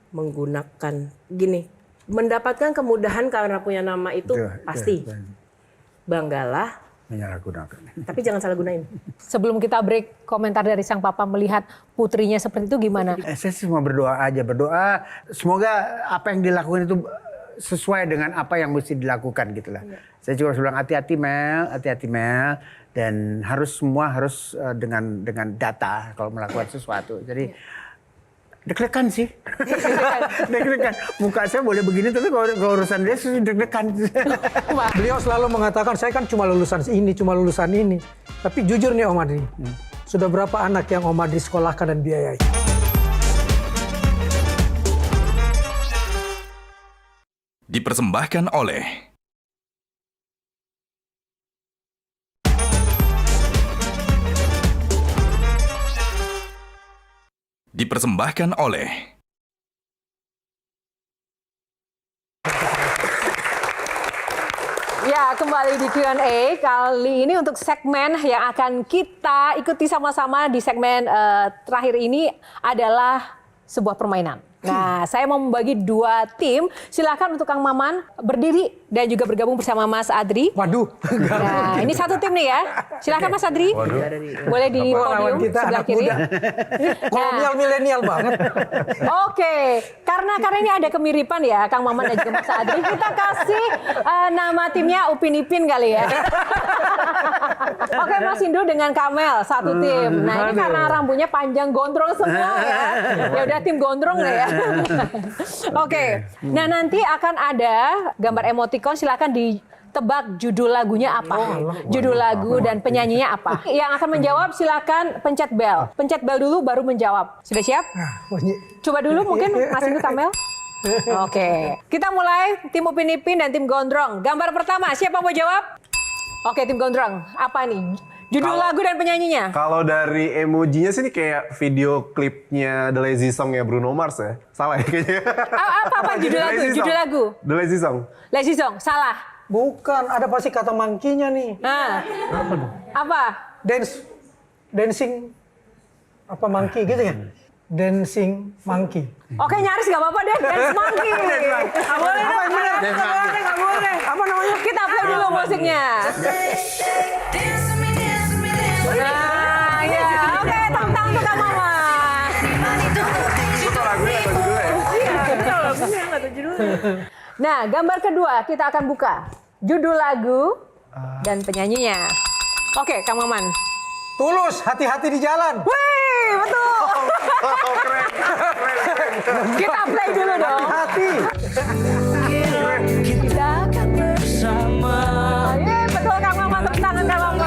menggunakan gini. Mendapatkan kemudahan karena punya nama itu pasti. Banggalah, Menyalahgunakan. tapi jangan salah gunain. Sebelum kita break, komentar dari sang papa melihat putrinya seperti itu gimana? Saya cuma berdoa aja, berdoa semoga apa yang dilakukan itu sesuai dengan apa yang mesti dilakukan gitu lah. Saya juga bilang hati-hati Mel, dan semua harus dengan data kalau melakukan sesuatu. Jadi deg-degan sih. Deg-degan. Muka saya boleh begini tapi kalau urusan dia sih deg-degan. Beliau selalu mengatakan, saya kan cuma lulusan ini. Tapi jujur nih Om Adri, sudah berapa anak yang Om Adri sekolahkan dan biayai? Dipersembahkan oleh Ya, kembali di Q&A. Kali ini untuk segmen yang akan kita ikuti sama-sama di segmen terakhir ini adalah sebuah permainan. Nah, saya mau membagi 2 tim. Silakan untuk Kang Maman berdiri dan juga bergabung bersama Mas Adri. Waduh. Nah, ini satu tim nih ya. Silakan Mas Adri. Boleh di podium kita sebelah anak kiri. muda. Kolonial milenial banget. Oke, karena ini ada kemiripan ya Kang Maman dan juga Mas Adri. Kita kasih nama timnya Upin Ipin kali ya. Oke, Mas Indro dengan Kamel satu tim. Nah, ini karena rambutnya panjang gondrong semua ya. Ya udah tim gondrong lah ya. Oke. Nah, nanti akan ada gambar emoticon, silakan ditebak judul lagunya apa. Judul lagu dan penyanyinya apa. Yang akan menjawab silakan pencet bel. Pencet bel dulu baru menjawab. Sudah siap? Coba dulu mungkin Mas Indro Kamel. Oke. Kita mulai tim Upin Ipin dan tim Gondrong. Gambar pertama, siapa mau jawab? Oke, tim Gondrong. Apa nih? Judul lagu dan penyanyinya? Kalau dari emojinya sih ini kayak video klipnya The Lazy Song ya Bruno Mars ya. Salah ya kayaknya. Apa judul lagu? Judul lagu? The Lazy Song. Lazy Song, salah. Bukan, ada pasti kata monkey-nya nih. Nah, apa? Dancing, apa monkey gitu ya? Dancing monkey. Oke, nyaris gak apa-apa deh, dance monkey. Gak boleh dong, gak boleh. Apa namanya? Kita play dulu musiknya. Nah, ya, oke, tepuk tangan untuk Kang Mama. Nah, gambar kedua kita akan buka judul lagu dan penyanyinya. Oke, Kang Maman. Tulus, hati-hati di jalan. Wih, betul. Keren. Kita play dulu dong. Hati. Kita akan bersama. Betul Kang Maman, tepuk tangan Kang Maman.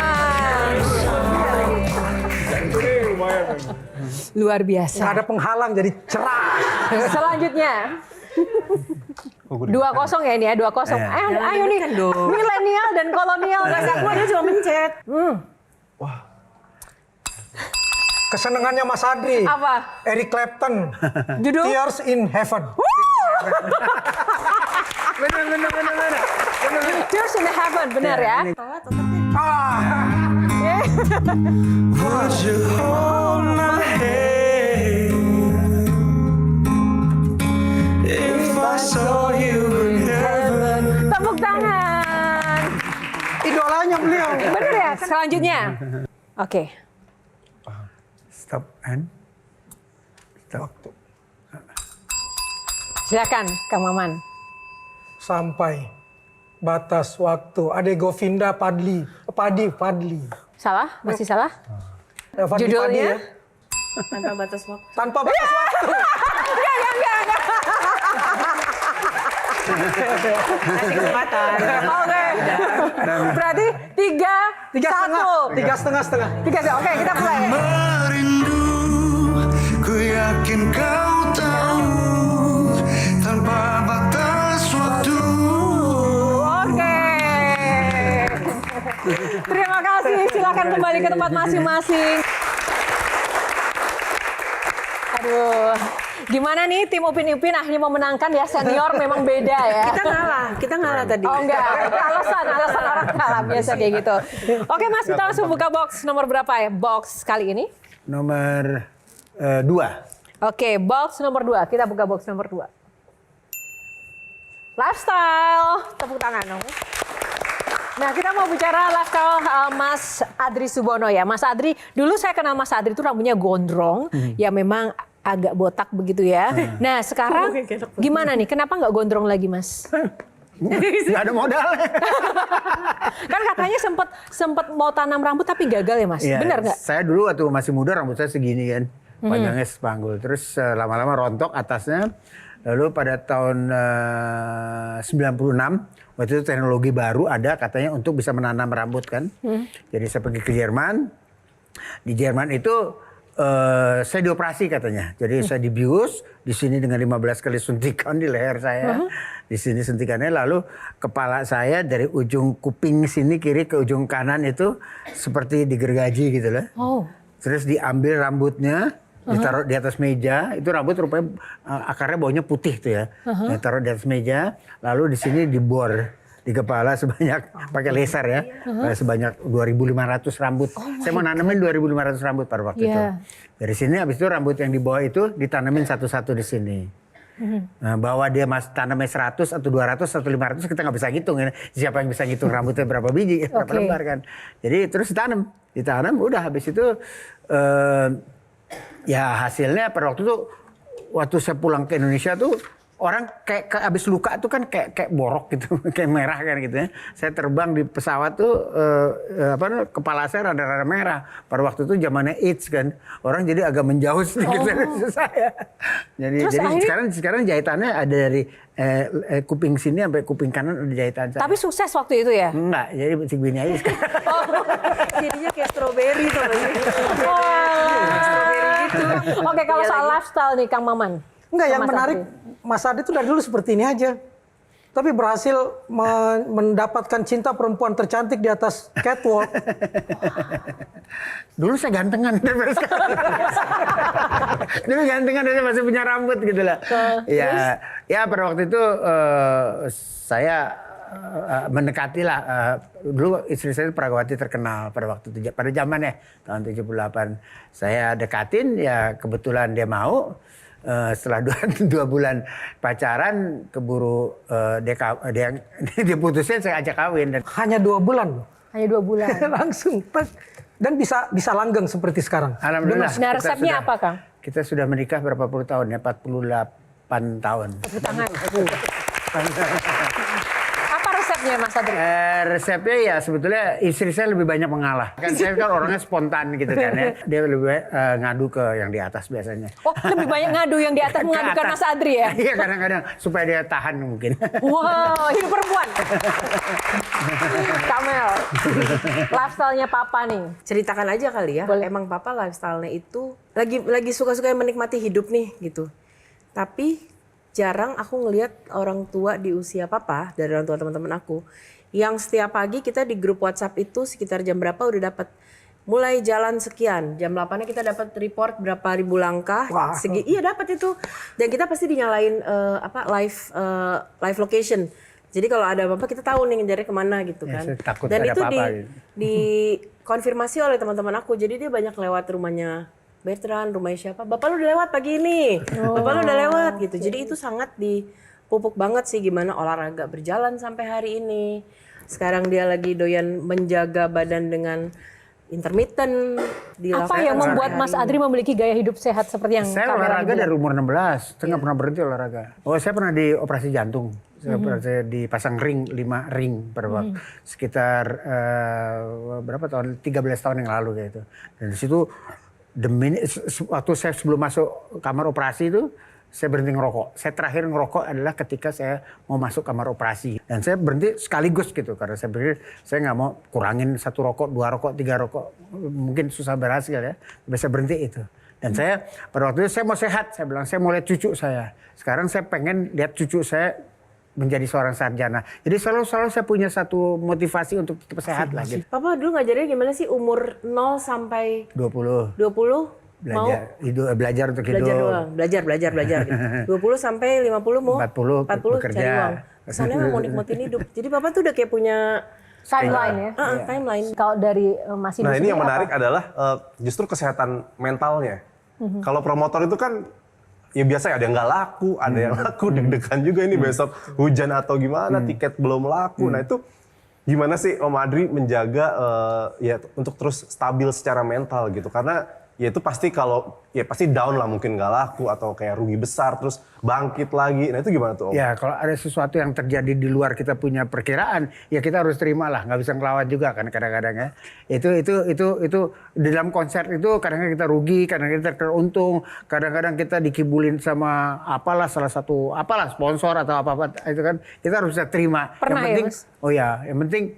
Luar biasa. Nggak ada penghalang jadi cerah. Selanjutnya. 2-0 ya ini ya, 2-0. Ayo nih, milenial dan kolonial. Gue dia cuma mencet. Kesenangannya Mas Adri. Apa? Eric Clapton. Judul? Tears in Heaven. Benar. Tears in Heaven, benar ya? Tepuk tangan. Idolanya beliau. Benar ya? Selanjutnya. Oke. Stop and stop. Silakan Kang Maman. Sampai batas waktu. Ade Govinda Fadli. Salah? Masih salah? Fadli Judulnya? Padi, ya. Tanpa batas waktu. Tanpa batas waktu. Enggak. Kasih kesempatan. Oke. Berarti 3-3 Tiga setengah. Oke, kita mulai. Merindu, ku yakin kau tahu, tanpa batas waktu. Oke. Terima kasih. Silakan kembali ke tempat masing-masing. Aduh, gimana nih tim Upin Ipin akhirnya memenangkan ya, senior memang beda ya. Kita ngalah tadi. Oh enggak, alasan orang kalah biasa kayak gitu. Oke Mas, kita langsung buka box nomor berapa ya? Box kali ini? Nomor 2. Oke, box nomor 2. Kita buka box nomor 2. Lifestyle. Tepuk tangan dong. Nah, kita mau bicara lifestyle Mas Adri Subono ya. Mas Adri, dulu saya kenal Mas Adri itu rambutnya gondrong, ya memang agak botak begitu ya. Nah, sekarang gimana nih? Kenapa nggak gondrong lagi, Mas? Nggak ada modalnya. Kan katanya sempat mau tanam rambut tapi gagal ya, Mas? Ya, benar nggak? Saya dulu waktu masih muda rambut saya segini kan. Panjangnya sepanggul. Terus lama-lama rontok atasnya. Lalu pada tahun 96, waktu itu teknologi baru ada katanya untuk bisa menanam rambut kan. Jadi saya pergi ke Jerman. Di Jerman itu saya dioperasi katanya. Jadi saya dibius di sini dengan 15 kali suntikan di leher saya. Di sini suntikannya, lalu kepala saya dari ujung kuping sini kiri ke ujung kanan itu seperti digergaji gitu loh. Oh. Terus diambil rambutnya, ditaruh di atas meja. Itu rambut rupanya akarnya baunya putih tuh ya. Ditaruh di atas meja, lalu di sini dibor di kepala sebanyak, pakai laser ya, sebanyak 2.500 rambut. Saya mau nanamin 2.500 rambut pada waktu itu. Dari sini habis itu rambut yang di bawah itu ditanamin satu-satu di sini. Nah, bahwa dia tanamnya 100 atau 200 atau 500 kita nggak bisa hitung ya. Siapa yang bisa hitung rambutnya berapa biji, berapa lembar kan. Jadi terus ditanam, udah habis itu ya hasilnya pada waktu itu, waktu saya pulang ke Indonesia tuh orang kayak abis luka tuh kan kayak borok gitu, kayak merah kan gitu ya. Saya terbang di pesawat tuh kepala saya rada-rada merah. Pada waktu itu zamannya AIDS kan, orang jadi agak menjauh sedikit dari saya. Jadi sekarang jahitannya ada dari kuping sini sampai kuping kanan ada jahitan saya. Tapi sukses waktu itu ya? Enggak, jadi segini aja sekarang. Jadinya kayak strawberry tuh. Oke, kalau soal lifestyle nih Kang Maman. Enggak, yang menarik Mas Adri itu dari dulu seperti ini aja. Tapi berhasil mendapatkan cinta perempuan tercantik di atas catwalk. Dulu saya gantengan daripada sekarang. Dulu gantengan dan masih punya rambut gitu lah. Ya pada waktu itu saya mendekati lah. Dulu istri saya Pragawati terkenal pada waktu itu, pada zamannya tahun 78. Saya dekatin, ya kebetulan dia mau. Setelah 2 bulan pacaran keburu dia putusin, saya ajak kawin. Dan Hanya 2 bulan. Hanya 2 bulan. Langsung. Dan bisa langgeng seperti sekarang. Alhamdulillah. Nah, resepnya apa Kang? Kita sudah menikah berapa puluh tahun ya, 48 tahun. Tepuk tangan. Apa resepnya Mas Adri? Resepnya ya sebetulnya istri saya lebih banyak mengalah. Kan saya kan orangnya spontan gitu kan ya. Dia lebih banyak ngadu ke yang di atas biasanya. Oh, lebih banyak ngadu yang di atas mengadukan Mas Adri ya? Iya, kadang-kadang supaya dia tahan mungkin. Wow, hidup perempuan. Kamel, lifestyle-nya Papa nih. Ceritakan aja kali ya. Emang Papa lifestyle-nya itu lagi suka-suka menikmati hidup nih gitu. Tapi jarang aku ngelihat orang tua di usia Papa, dari orang tua teman-teman aku, yang setiap pagi kita di grup WhatsApp itu sekitar jam berapa udah dapat mulai jalan sekian, jam 8-nya kita dapat report berapa ribu langkah. Iya dapat itu. Dan kita pasti dinyalain live location. Jadi kalau ada apa-apa kita tahu nih ngejarnya kemana gitu kan. Dan itu dikonfirmasi oleh teman-teman aku. Jadi dia banyak lewat rumahnya Bertrand, rumahnya siapa? Bapak lu udah lewat pagi ini. Bapak lu udah lewat gitu. Jadi itu sangat dipupuk banget sih gimana olahraga berjalan sampai hari ini. Sekarang dia lagi doyan menjaga badan dengan intermittent. Apa yang membuat Mas Adri memiliki gaya hidup sehat seperti yang saya olahraga dari umur 16, saya nggak pernah berhenti olahraga. Oh, saya pernah dioperasi jantung. Saya pernah dipasang ring, 5 ring per waktu. Sekitar berapa tahun? 13 tahun yang lalu gitu. Dan di situ waktu saya sebelum masuk kamar operasi itu, saya berhenti ngerokok. Saya terakhir ngerokok adalah ketika saya mau masuk kamar operasi. Dan saya berhenti sekaligus gitu. Karena saya pikir saya nggak mau kurangin 1 rokok, 2 rokok, 3 rokok. Mungkin susah berhasil ya. Tapi saya berhenti itu. Dan saya pada waktu itu saya mau sehat. Saya bilang saya mau lihat cucu saya. Sekarang saya pengen lihat cucu saya menjadi seorang sarjana. Jadi selalu saya punya satu motivasi untuk tetap sehat lah gitu. Papa dulu ngajarinnya gimana sih umur 0 sampai 20. 20? Belajar untuk hidup. Belajar doang, belajar gitu. 20 sampai 50 mau 40 bekerja. cari uang. Kesannya mau nikmatin hidup. Jadi Papa tuh udah kayak punya Timeline ya. timeline. Kalau dari Mas Indo Nah ini sendiri yang menarik apa? adalah justru kesehatan mentalnya. Kalau promotor itu kan ya biasa ada yang nggak laku, ada yang laku, deg-degan juga ini besok hujan atau gimana, tiket belum laku. Nah itu gimana sih Om Adri menjaga ya untuk terus stabil secara mental gitu? Karena ya itu pasti pasti down lah, mungkin nggak laku atau kayak rugi besar terus bangkit lagi. Nah itu gimana tuh Om? Ya kalau ada sesuatu yang terjadi di luar kita punya perkiraan, ya kita harus terima lah, nggak bisa ngelawan juga kan kadang-kadang ya. Itu di dalam konser itu kadang-kadang kita rugi, kadang-kadang kita teruntung, kadang-kadang kita dikibulin sama salah satu sponsor atau apa itu kan kita harus bisa terima. Pernah yang penting, ya, Mas? Oh ya,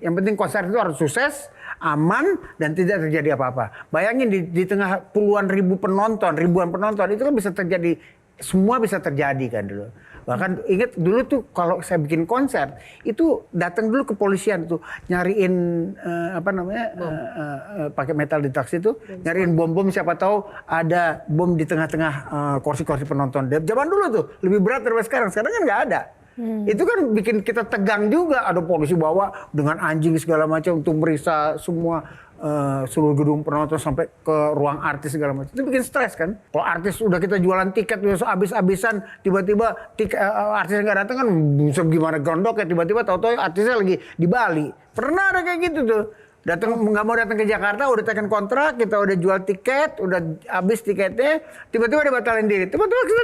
yang penting konser itu harus sukses, aman dan tidak terjadi apa-apa. Bayangin di tengah puluhan ribu penonton, ribuan penonton itu kan bisa terjadi, semua bisa terjadi kan dulu. Bahkan ingat dulu tuh kalau saya bikin konser itu datang dulu kepolisian tuh nyariin pakai metal deteksi itu nyariin bom siapa tahu ada bom di tengah-tengah kursi-kursi penonton. Zaman dulu tuh lebih berat daripada sekarang kan nggak ada. Itu kan bikin kita tegang juga, ada polisi bawa dengan anjing segala macam untuk meriksa semua seluruh gedung penonton sampai ke ruang artis segala macam. Itu bikin stres kan. Kalau artis udah kita jualan tiket udah habis-habisan, tiba-tiba artisnya nggak datang kan gimana gondok ya, tiba-tiba tahu-tahu artisnya lagi di Bali. Pernah ada kayak gitu tuh. Nggak mau datang ke Jakarta, udah tekan kontrak, kita udah jual tiket, udah habis tiketnya, tiba-tiba dibatalin diri. Tiba-tiba kita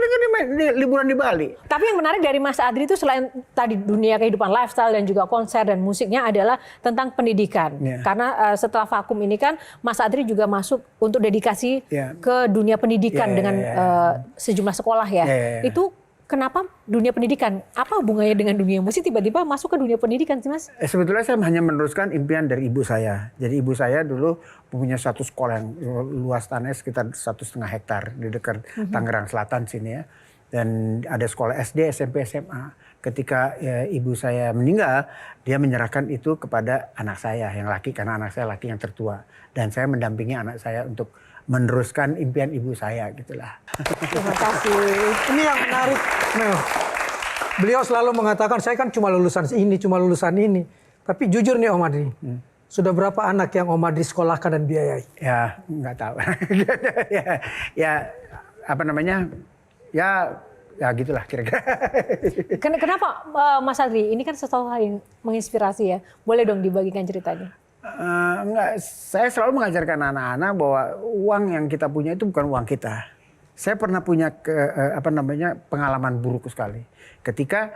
di liburan di Bali. Tapi yang menarik dari Mas Adri itu selain tadi dunia kehidupan lifestyle dan juga konser dan musiknya adalah tentang pendidikan. Yeah. Karena setelah vakum ini kan Mas Adri juga masuk untuk dedikasi ke dunia pendidikan dengan sejumlah sekolah ya. Itu kenapa dunia pendidikan? Apa hubungannya dengan dunia musik tiba-tiba masuk ke dunia pendidikan sih Mas? Sebetulnya saya hanya meneruskan impian dari ibu saya. Jadi ibu saya dulu punya satu sekolah yang luas tanahnya sekitar 1,5 hektar di dekat Tangerang Selatan sini ya. Dan ada sekolah SD, SMP, SMA. Ketika ibu saya meninggal, dia menyerahkan itu kepada anak saya yang laki, karena anak saya laki yang tertua. Dan saya mendampingi anak saya untuk meneruskan impian ibu saya gitulah. Terima kasih. Ini yang menarik, Mel. Beliau selalu mengatakan saya kan cuma lulusan ini. Tapi jujur nih Om Adri, sudah berapa anak yang Om Adri sekolahkan dan biayai? Ya nggak tahu. Ya gitulah kira-kira. Kenapa Mas Adri? Ini kan sesuatu hal yang menginspirasi ya. Boleh dong dibagikan ceritanya. Enggak, saya selalu mengajarkan anak-anak bahwa uang yang kita punya itu bukan uang kita. Saya pernah punya pengalaman buruk sekali. Ketika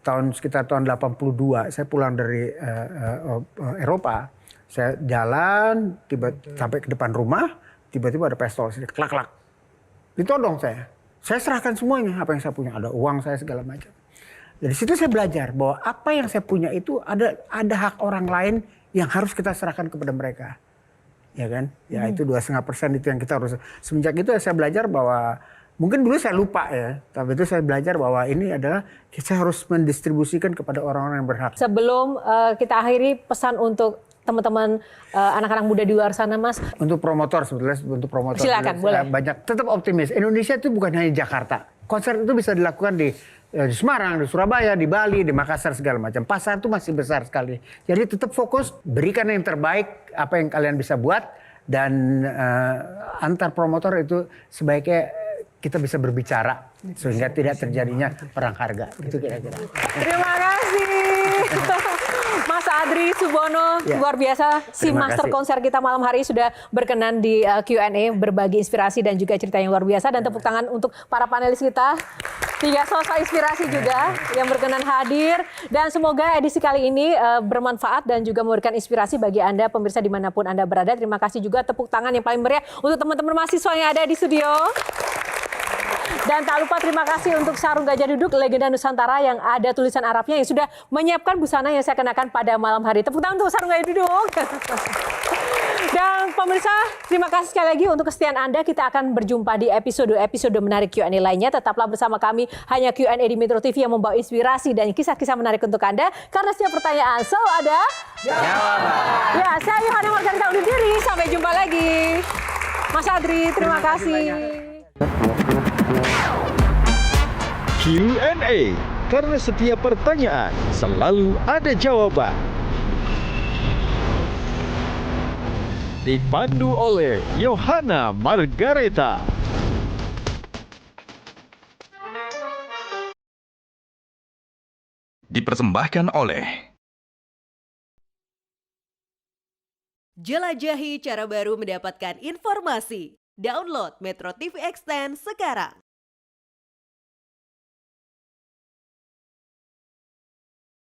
sekitar tahun 82, saya pulang dari Eropa, saya jalan sampai ke depan rumah, tiba-tiba ada pistol, klak-klak. Ditodong saya. Saya serahkan semuanya, apa yang saya punya, ada uang saya segala macam. Dari situ saya belajar bahwa apa yang saya punya itu ada hak orang lain yang harus kita serahkan kepada mereka, ya kan? Ya itu 2,5% itu yang kita harus. Semenjak itu saya belajar bahwa mungkin dulu saya lupa ya, tapi itu saya belajar bahwa ini adalah kita harus mendistribusikan kepada orang-orang yang berhak. Sebelum kita akhiri, pesan untuk teman-teman anak-anak muda di luar sana, Mas. Untuk promotor sebetulnya, Silakan, boleh. Banyak, tetap optimis. Indonesia itu bukan hanya Jakarta. Konser itu bisa dilakukan di Semarang, di Surabaya, di Bali, di Makassar segala macam. Pasar itu masih besar sekali. Jadi tetap fokus, berikan yang terbaik apa yang kalian bisa buat, dan antar promotor itu sebaiknya kita bisa berbicara sehingga tidak terjadinya perang harga. Itu kira-kira. Terima kasih. Mas Adri Subono, luar biasa. Si Terima master kasih. konser kita malam hari sudah berkenan di Q&A, berbagi inspirasi dan juga cerita yang luar biasa. Dan tepuk tangan untuk para panelis kita. 3 sosok inspirasi juga yang berkenan hadir. Dan semoga edisi kali ini bermanfaat dan juga memberikan inspirasi bagi Anda pemirsa dimanapun Anda berada. Terima kasih juga, tepuk tangan yang paling meriah untuk teman-teman mahasiswa yang ada di studio. Dan tak lupa terima kasih untuk sarung gajah duduk legenda Nusantara yang ada tulisan Arabnya yang sudah menyiapkan busana yang saya kenakan pada malam hari. Tepuk tangan untuk sarung gajah duduk. Dan pemirsa, terima kasih sekali lagi untuk kesetiaan Anda. Kita akan berjumpa di episode menarik Q&A lainnya. Tetaplah bersama kami, hanya Q&A di Metro TV yang membawa inspirasi dan kisah-kisah menarik untuk Anda. Karena setiap pertanyaan selalu ada jawaban. Ya, saya Yohana Margarita undur diri. Sampai jumpa lagi. Mas Adri, terima kasih. Q&A, karena setiap pertanyaan selalu ada jawaban. Dipandu oleh Yohana Margareta. Dipersembahkan oleh Jelajahi cara baru mendapatkan informasi. Download Metro TV Extend sekarang.